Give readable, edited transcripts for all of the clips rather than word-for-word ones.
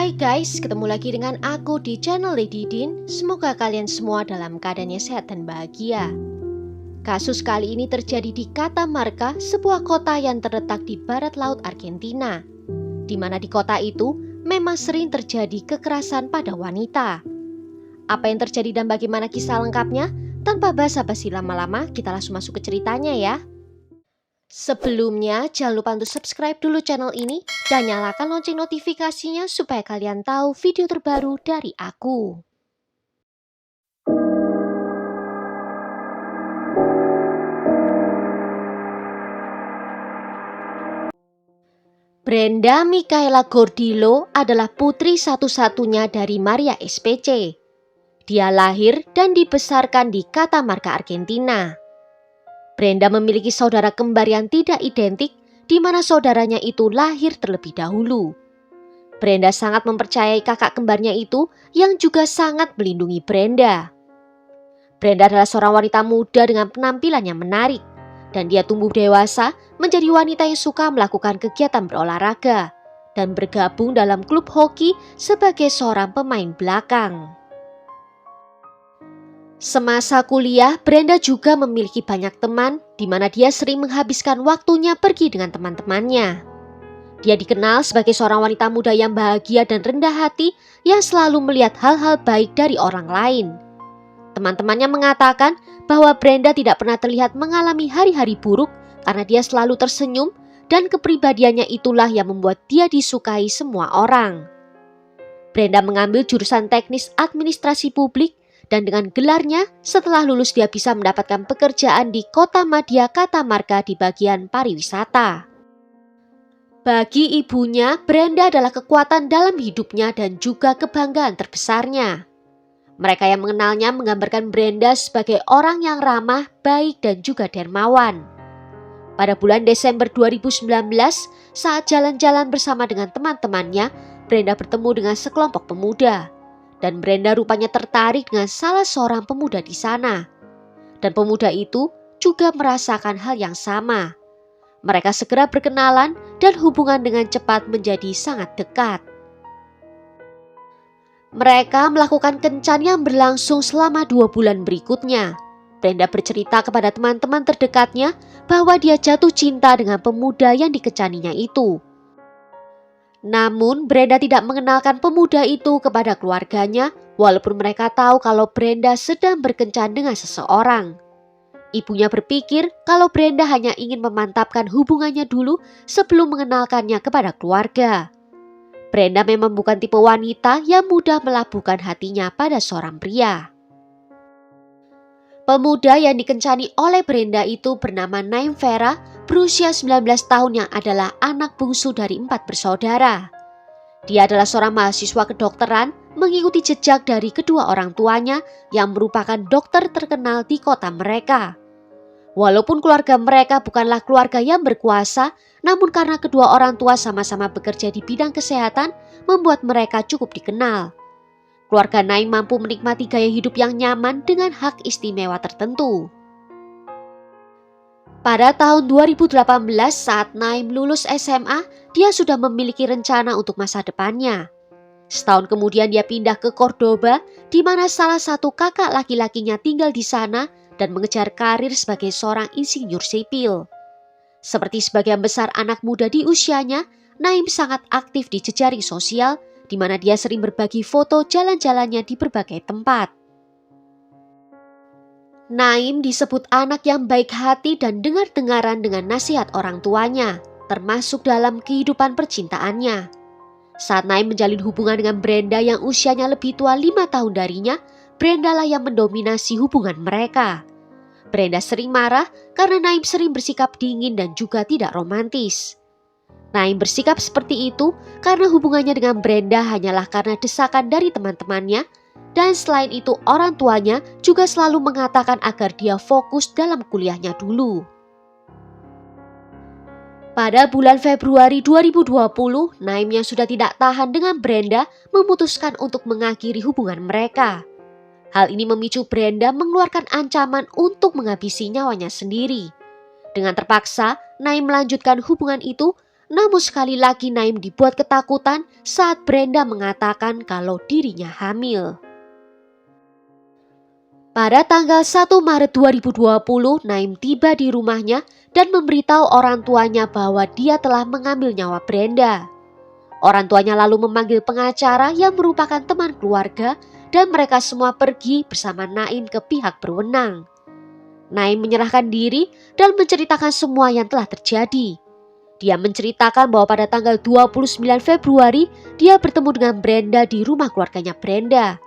Hai guys, ketemu lagi dengan aku di channel Lady Din. Semoga kalian semua dalam keadaannya sehat dan bahagia. Kasus kali ini terjadi di Catamarca, sebuah kota yang terletak di barat laut Argentina. Di mana di kota itu memang sering terjadi kekerasan pada wanita. Apa yang terjadi dan bagaimana kisah lengkapnya? Tanpa basa-basi lama-lama, kita langsung masuk ke ceritanya ya. Sebelumnya, jangan lupa untuk subscribe dulu channel ini dan nyalakan lonceng notifikasinya supaya kalian tahu video terbaru dari aku. Brenda Michaela Gordillo adalah putri satu-satunya dari Maria SPC. Dia lahir dan dibesarkan di Catamarca, Argentina. Brenda memiliki saudara kembar yang tidak identik, di mana saudaranya itu lahir terlebih dahulu. Brenda sangat mempercayai kakak kembarnya itu yang juga sangat melindungi Brenda. Brenda adalah seorang wanita muda dengan penampilan yang menarik, dan dia tumbuh dewasa menjadi wanita yang suka melakukan kegiatan berolahraga dan bergabung dalam klub hoki sebagai seorang pemain belakang. Semasa kuliah, Brenda juga memiliki banyak teman, di mana dia sering menghabiskan waktunya pergi dengan teman-temannya. Dia dikenal sebagai seorang wanita muda yang bahagia dan rendah hati yang selalu melihat hal-hal baik dari orang lain. Teman-temannya mengatakan bahwa Brenda tidak pernah terlihat mengalami hari-hari buruk karena dia selalu tersenyum dan kepribadiannya itulah yang membuat dia disukai semua orang. Brenda mengambil jurusan teknis administrasi publik dan dengan gelarnya setelah lulus dia bisa mendapatkan pekerjaan di kota madya Catamarca di bagian pariwisata. Bagi ibunya, Brenda adalah kekuatan dalam hidupnya dan juga kebanggaan terbesarnya. Mereka yang mengenalnya menggambarkan Brenda sebagai orang yang ramah, baik dan juga dermawan. Pada bulan Desember 2019, saat jalan-jalan bersama dengan teman-temannya, Brenda bertemu dengan sekelompok pemuda. Dan Brenda rupanya tertarik dengan salah seorang pemuda di sana. Dan pemuda itu juga merasakan hal yang sama. Mereka segera berkenalan dan hubungan dengan cepat menjadi sangat dekat. Mereka melakukan kencan yang berlangsung selama 2 bulan berikutnya. Brenda bercerita kepada teman-teman terdekatnya bahwa dia jatuh cinta dengan pemuda yang dikencaninya itu. Namun Brenda tidak mengenalkan pemuda itu kepada keluarganya walaupun mereka tahu kalau Brenda sedang berkencan dengan seseorang. Ibunya berpikir kalau Brenda hanya ingin memantapkan hubungannya dulu sebelum mengenalkannya kepada keluarga. Brenda memang bukan tipe wanita yang mudah melabuhkan hatinya pada seorang pria. Pemuda yang dikencani oleh Brenda itu bernama Naim Vera, berusia 19 tahun yang adalah anak bungsu dari 4 bersaudara. Dia adalah seorang mahasiswa kedokteran mengikuti jejak dari kedua orang tuanya yang merupakan dokter terkenal di kota mereka. Walaupun keluarga mereka bukanlah keluarga yang berkuasa, namun karena kedua orang tua sama-sama bekerja di bidang kesehatan membuat mereka cukup dikenal. Keluarga Naim mampu menikmati gaya hidup yang nyaman dengan hak istimewa tertentu. Pada tahun 2018 saat Naim lulus SMA, dia sudah memiliki rencana untuk masa depannya. Setahun kemudian dia pindah ke Cordoba, di mana salah satu kakak laki-lakinya tinggal di sana dan mengejar karir sebagai seorang insinyur sipil. Seperti sebagian besar anak muda di usianya, Naim sangat aktif di jejaring sosial, di mana dia sering berbagi foto jalan-jalannya di berbagai tempat. Naim disebut anak yang baik hati dan dengar-dengaran dengan nasihat orang tuanya, termasuk dalam kehidupan percintaannya. Saat Naim menjalin hubungan dengan Brenda yang usianya lebih tua 5 tahun darinya, Brenda lah yang mendominasi hubungan mereka. Brenda sering marah karena Naim sering bersikap dingin dan juga tidak romantis. Naim bersikap seperti itu karena hubungannya dengan Brenda hanyalah karena desakan dari teman-temannya, dan selain itu orang tuanya juga selalu mengatakan agar dia fokus dalam kuliahnya dulu. Pada bulan Februari 2020, Naim yang sudah tidak tahan dengan Brenda memutuskan untuk mengakhiri hubungan mereka. Hal ini memicu Brenda mengeluarkan ancaman untuk menghabisi nyawanya sendiri. Dengan terpaksa, Naim melanjutkan hubungan itu Namun sekali lagi Naim dibuat ketakutan saat Brenda mengatakan kalau dirinya hamil. Pada tanggal 1 Maret 2020, Naim tiba di rumahnya dan memberitahu orang tuanya bahwa dia telah mengambil nyawa Brenda. Orang tuanya lalu memanggil pengacara yang merupakan teman keluarga dan mereka semua pergi bersama Naim ke pihak berwenang. Naim menyerahkan diri dan menceritakan semua yang telah terjadi. Dia menceritakan bahwa pada tanggal 29 Februari dia bertemu dengan Brenda di rumah keluarganya Brenda.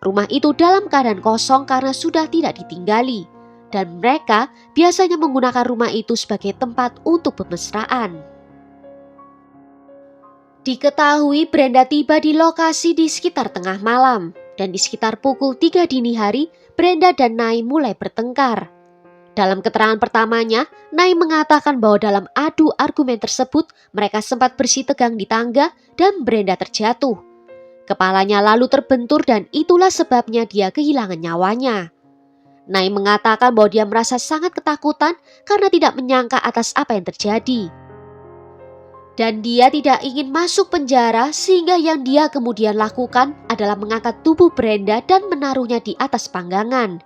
Rumah itu dalam keadaan kosong karena sudah tidak ditinggali dan mereka biasanya menggunakan rumah itu sebagai tempat untuk bermesraan. Diketahui Brenda tiba di lokasi di sekitar tengah malam dan di sekitar pukul 3 dini hari Brenda dan Naim mulai bertengkar. Dalam keterangan pertamanya, Naim mengatakan bahwa dalam adu argumen tersebut mereka sempat bersih tegang di tangga dan Brenda terjatuh. Kepalanya lalu terbentur dan itulah sebabnya dia kehilangan nyawanya. Naim mengatakan bahwa dia merasa sangat ketakutan karena tidak menyangka atas apa yang terjadi. Dan dia tidak ingin masuk penjara sehingga yang dia kemudian lakukan adalah mengangkat tubuh Brenda dan menaruhnya di atas panggangan.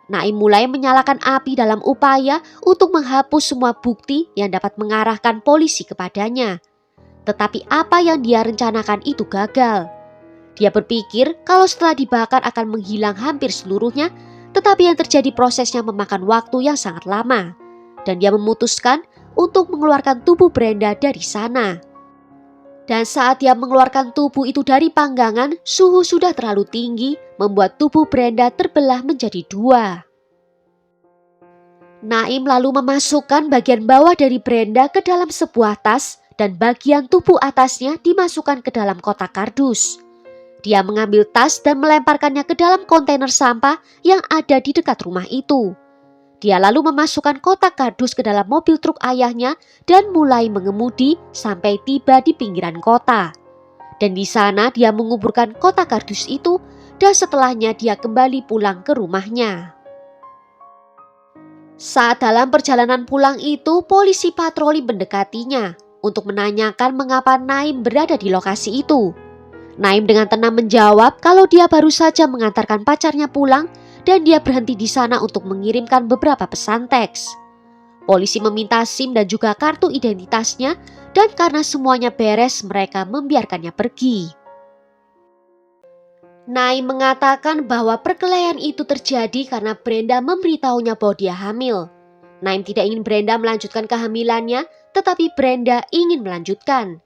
Naim mulai menyalakan api dalam upaya untuk menghapus semua bukti yang dapat mengarahkan polisi kepadanya. Tetapi apa yang dia rencanakan itu gagal. Dia berpikir kalau setelah dibakar akan menghilang hampir seluruhnya, tetapi yang terjadi prosesnya memakan waktu yang sangat lama. Dan dia memutuskan untuk mengeluarkan tubuh Brenda dari sana. Dan saat dia mengeluarkan tubuh itu dari panggangan, suhu sudah terlalu tinggi, membuat tubuh Brenda terbelah menjadi dua. Naim lalu memasukkan bagian bawah dari Brenda ke dalam sebuah tas dan bagian tubuh atasnya dimasukkan ke dalam kotak kardus. Dia mengambil tas dan melemparkannya ke dalam kontainer sampah yang ada di dekat rumah itu. Dia lalu memasukkan kotak kardus ke dalam mobil truk ayahnya dan mulai mengemudi sampai tiba di pinggiran kota. Dan di sana dia menguburkan kotak kardus itu dan setelahnya dia kembali pulang ke rumahnya. Saat dalam perjalanan pulang itu, polisi patroli mendekatinya untuk menanyakan mengapa Naim berada di lokasi itu. Naim dengan tenang menjawab kalau dia baru saja mengantarkan pacarnya pulang dan dia berhenti di sana untuk mengirimkan beberapa pesan teks. Polisi meminta SIM dan juga kartu identitasnya dan karena semuanya beres mereka membiarkannya pergi. Naim mengatakan bahwa perkelahian itu terjadi karena Brenda memberitahunya bahwa dia hamil. Naim tidak ingin Brenda melanjutkan kehamilannya, tetapi Brenda ingin melanjutkan.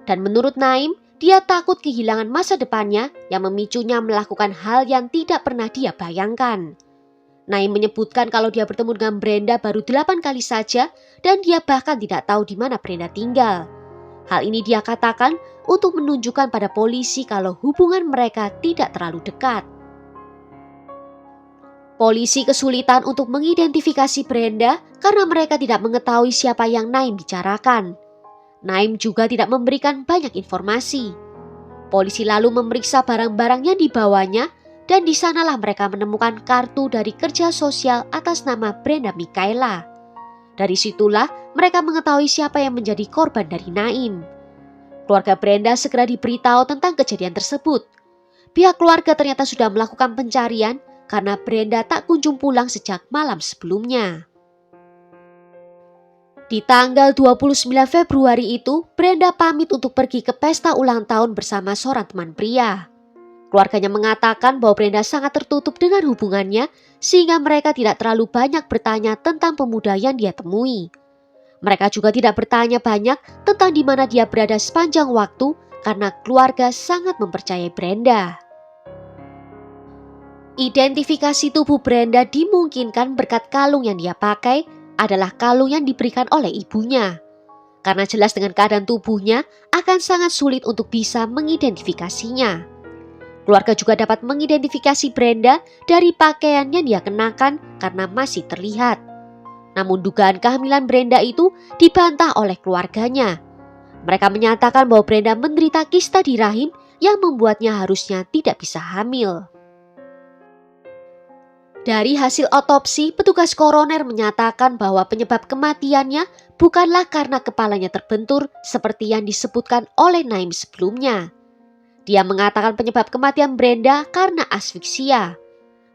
Dan menurut Naim, dia takut kehilangan masa depannya yang memicunya melakukan hal yang tidak pernah dia bayangkan. Naim menyebutkan kalau dia bertemu dengan Brenda baru 8 kali saja dan dia bahkan tidak tahu di mana Brenda tinggal. Hal ini dia katakan untuk menunjukkan pada polisi kalau hubungan mereka tidak terlalu dekat. Polisi kesulitan untuk mengidentifikasi Brenda karena mereka tidak mengetahui siapa yang Naim bicarakan. Naim juga tidak memberikan banyak informasi. Polisi lalu memeriksa barang-barang yang dibawanya dan di sanalah mereka menemukan kartu dari kerja sosial atas nama Brenda Mikaela. Dari situlah mereka mengetahui siapa yang menjadi korban dari Naim. Keluarga Brenda segera diberitahu tentang kejadian tersebut. Pihak keluarga ternyata sudah melakukan pencarian karena Brenda tak kunjung pulang sejak malam sebelumnya. Di tanggal 29 Februari itu, Brenda pamit untuk pergi ke pesta ulang tahun bersama seorang teman pria. Keluarganya mengatakan bahwa Brenda sangat tertutup dengan hubungannya sehingga mereka tidak terlalu banyak bertanya tentang pemuda yang dia temui. Mereka juga tidak bertanya banyak tentang di mana dia berada sepanjang waktu karena keluarga sangat mempercayai Brenda. Identifikasi tubuh Brenda dimungkinkan berkat kalung yang dia pakai adalah kalung yang diberikan oleh ibunya. Karena jelas dengan keadaan tubuhnya akan sangat sulit untuk bisa mengidentifikasinya. Keluarga juga dapat mengidentifikasi Brenda dari pakaian yang dia kenakan karena masih terlihat. Namun dugaan kehamilan Brenda itu dibantah oleh keluarganya. Mereka menyatakan bahwa Brenda menderita kista di rahim yang membuatnya harusnya tidak bisa hamil. Dari hasil otopsi, petugas koroner menyatakan bahwa penyebab kematiannya bukanlah karena kepalanya terbentur seperti yang disebutkan oleh Naim sebelumnya. Dia mengatakan penyebab kematian Brenda karena asfiksia.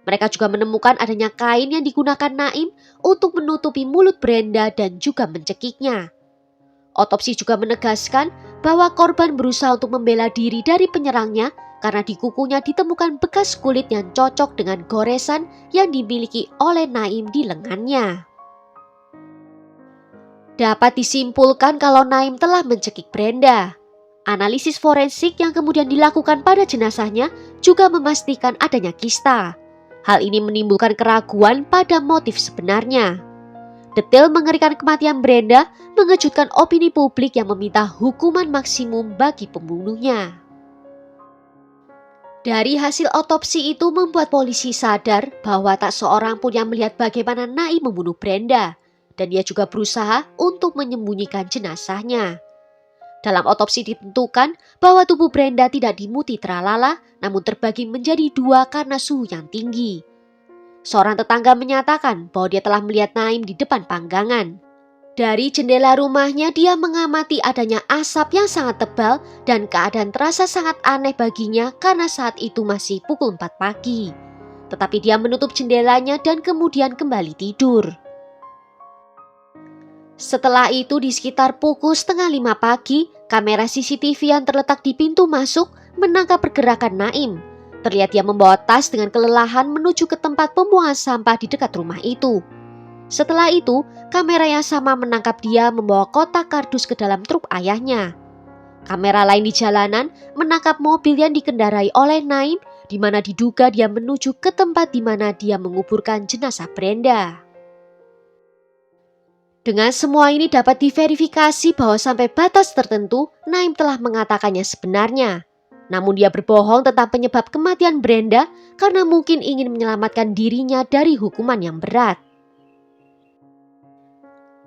Mereka juga menemukan adanya kain yang digunakan Naim untuk menutupi mulut Brenda dan juga mencekiknya. Otopsi juga menegaskan bahwa korban berusaha untuk membela diri dari penyerangnya karena di kukunya ditemukan bekas kulit yang cocok dengan goresan yang dimiliki oleh Naim di lengannya. Dapat disimpulkan kalau Naim telah mencekik Brenda. Analisis forensik yang kemudian dilakukan pada jenazahnya juga memastikan adanya kista. Hal ini menimbulkan keraguan pada motif sebenarnya. Detail mengerikan kematian Brenda mengejutkan opini publik yang meminta hukuman maksimum bagi pembunuhnya. Dari hasil otopsi itu membuat polisi sadar bahwa tak seorang pun yang melihat bagaimana Naim membunuh Brenda, dan dia juga berusaha untuk menyembunyikan jenazahnya. Dalam otopsi ditentukan bahwa tubuh Brenda tidak dimuti tralala, namun terbagi menjadi dua karena suhu yang tinggi. Seorang tetangga menyatakan bahwa dia telah melihat Naim di depan panggangan. Dari jendela rumahnya dia mengamati adanya asap yang sangat tebal dan keadaan terasa sangat aneh baginya karena saat itu masih pukul 4 pagi. Tetapi dia menutup jendelanya dan kemudian kembali tidur. Setelah itu di sekitar pukul 4:30 pagi, kamera CCTV yang terletak di pintu masuk menangkap pergerakan Naim. Terlihat dia membawa tas dengan kelelahan menuju ke tempat pembuangan sampah di dekat rumah itu. Setelah itu, kamera yang sama menangkap dia membawa kotak kardus ke dalam truk ayahnya. Kamera lain di jalanan menangkap mobil yang dikendarai oleh Naim, di mana diduga dia menuju ke tempat di mana dia menguburkan jenazah Brenda. Dengan semua ini dapat diverifikasi bahwa sampai batas tertentu, Naim telah mengatakannya sebenarnya. Namun dia berbohong tentang penyebab kematian Brenda karena mungkin ingin menyelamatkan dirinya dari hukuman yang berat.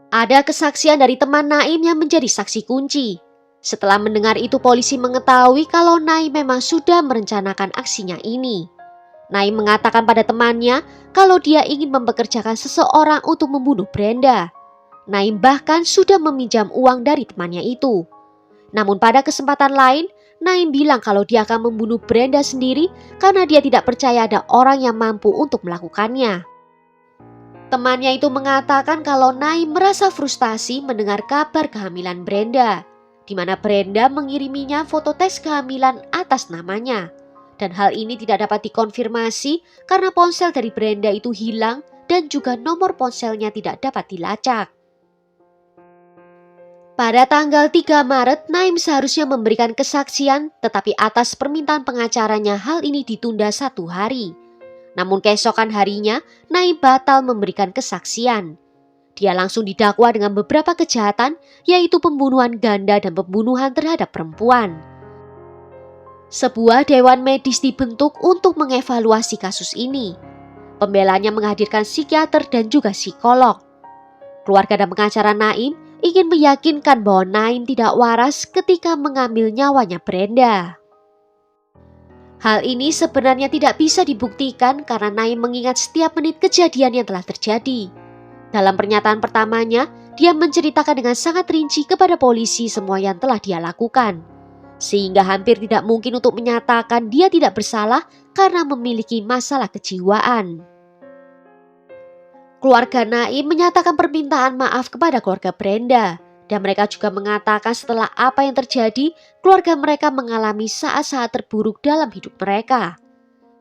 Ada kesaksian dari teman Naim yang menjadi saksi kunci. Setelah mendengar itu polisi mengetahui kalau Naim memang sudah merencanakan aksinya ini. Naim mengatakan pada temannya kalau dia ingin mempekerjakan seseorang untuk membunuh Brenda. Naim bahkan sudah meminjam uang dari temannya itu. Namun pada kesempatan lain, Naim bilang kalau dia akan membunuh Brenda sendiri karena dia tidak percaya ada orang yang mampu untuk melakukannya. Temannya itu mengatakan kalau Naim merasa frustasi mendengar kabar kehamilan Brenda, di mana Brenda mengiriminya foto tes kehamilan atas namanya. Dan hal ini tidak dapat dikonfirmasi karena ponsel dari Brenda itu hilang dan juga nomor ponselnya tidak dapat dilacak. Pada tanggal 3 Maret, Naim seharusnya memberikan kesaksian, tetapi atas permintaan pengacaranya hal ini ditunda 1 hari. Namun keesokan harinya, Naim batal memberikan kesaksian. Dia langsung didakwa dengan beberapa kejahatan, yaitu pembunuhan ganda dan pembunuhan terhadap perempuan. Sebuah dewan medis dibentuk untuk mengevaluasi kasus ini. Pembelanya menghadirkan psikiater dan juga psikolog. Keluarga dan pengacara Naim ingin meyakinkan bahwa Naim tidak waras ketika mengambil nyawanya Brenda. Hal ini sebenarnya tidak bisa dibuktikan karena Naim mengingat setiap menit kejadian yang telah terjadi. Dalam pernyataan pertamanya, dia menceritakan dengan sangat rinci kepada polisi semua yang telah dia lakukan. Sehingga hampir tidak mungkin untuk menyatakan dia tidak bersalah karena memiliki masalah kejiwaan. Keluarga Naim menyatakan permintaan maaf kepada keluarga Brenda. Dan mereka juga mengatakan setelah apa yang terjadi, keluarga mereka mengalami saat-saat terburuk dalam hidup mereka.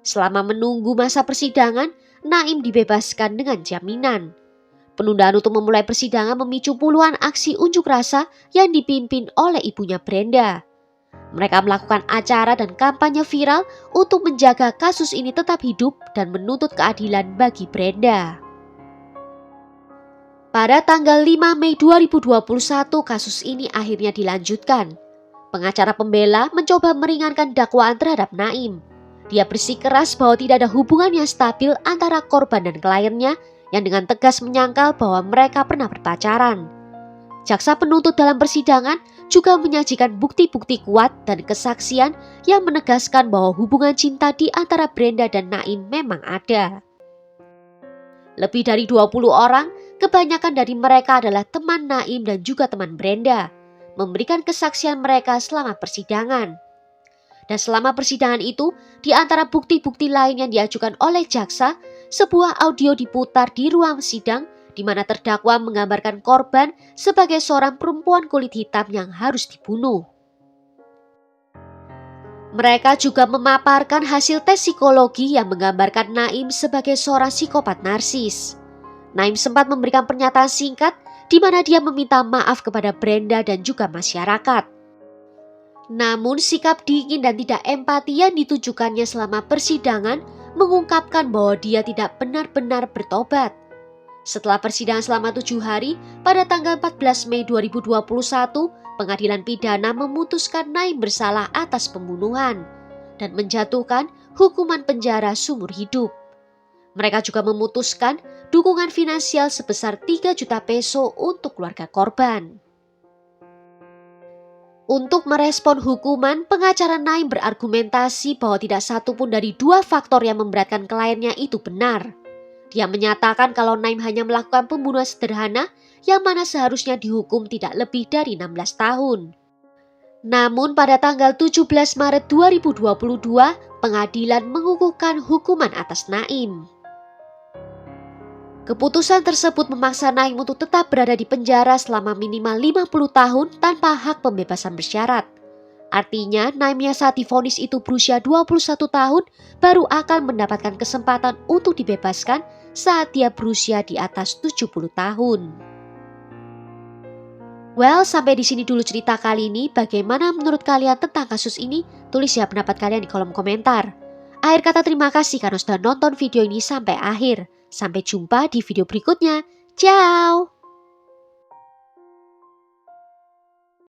Selama menunggu masa persidangan, Naim dibebaskan dengan jaminan. Penundaan untuk memulai persidangan memicu puluhan aksi unjuk rasa yang dipimpin oleh ibunya Brenda. Mereka melakukan acara dan kampanye viral untuk menjaga kasus ini tetap hidup dan menuntut keadilan bagi Brenda. Pada tanggal 5 Mei 2021 kasus ini akhirnya dilanjutkan. Pengacara pembela mencoba meringankan dakwaan terhadap Naim. Dia bersikeras bahwa tidak ada hubungan yang stabil antara korban dan kliennya yang dengan tegas menyangkal bahwa mereka pernah berpacaran. Jaksa penuntut dalam persidangan juga menyajikan bukti-bukti kuat dan kesaksian yang menegaskan bahwa hubungan cinta di antara Brenda dan Naim memang ada. Lebih dari 20 orang, kebanyakan dari mereka adalah teman Naim dan juga teman Brenda, memberikan kesaksian mereka selama persidangan. Dan selama persidangan itu, di antara bukti-bukti lain yang diajukan oleh jaksa, sebuah audio diputar di ruang sidang di mana terdakwa menggambarkan korban sebagai seorang perempuan kulit hitam yang harus dibunuh. Mereka juga memaparkan hasil tes psikologi yang menggambarkan Naim sebagai seorang psikopat narsis. Naim sempat memberikan pernyataan singkat di mana dia meminta maaf kepada Brenda dan juga masyarakat. Namun sikap dingin dan tidak empati yang ditujukannya selama persidangan mengungkapkan bahwa dia tidak benar-benar bertobat. Setelah persidangan selama 7 hari, pada tanggal 14 Mei 2021, pengadilan pidana memutuskan Naim bersalah atas pembunuhan dan menjatuhkan hukuman penjara seumur hidup. Mereka juga memutuskan dukungan finansial sebesar 3 juta peso untuk keluarga korban. Untuk merespon hukuman, pengacara Naim berargumentasi bahwa tidak satu pun dari 2 faktor yang memberatkan kliennya itu benar. Dia menyatakan kalau Naim hanya melakukan pembunuhan sederhana yang mana seharusnya dihukum tidak lebih dari 16 tahun. Namun pada tanggal 17 Maret 2022, pengadilan mengukuhkan hukuman atas Naim. Keputusan tersebut memaksa Naim untuk tetap berada di penjara selama minimal 50 tahun tanpa hak pembebasan bersyarat. Artinya, Naim yang saat divonis itu berusia 21 tahun baru akan mendapatkan kesempatan untuk dibebaskan saat dia berusia di atas 70 tahun. Well, sampai di sini dulu cerita kali ini. Bagaimana menurut kalian tentang kasus ini? Tulis ya pendapat kalian di kolom komentar. Akhir kata terima kasih karena sudah nonton video ini sampai akhir. Sampai jumpa di video berikutnya. Ciao!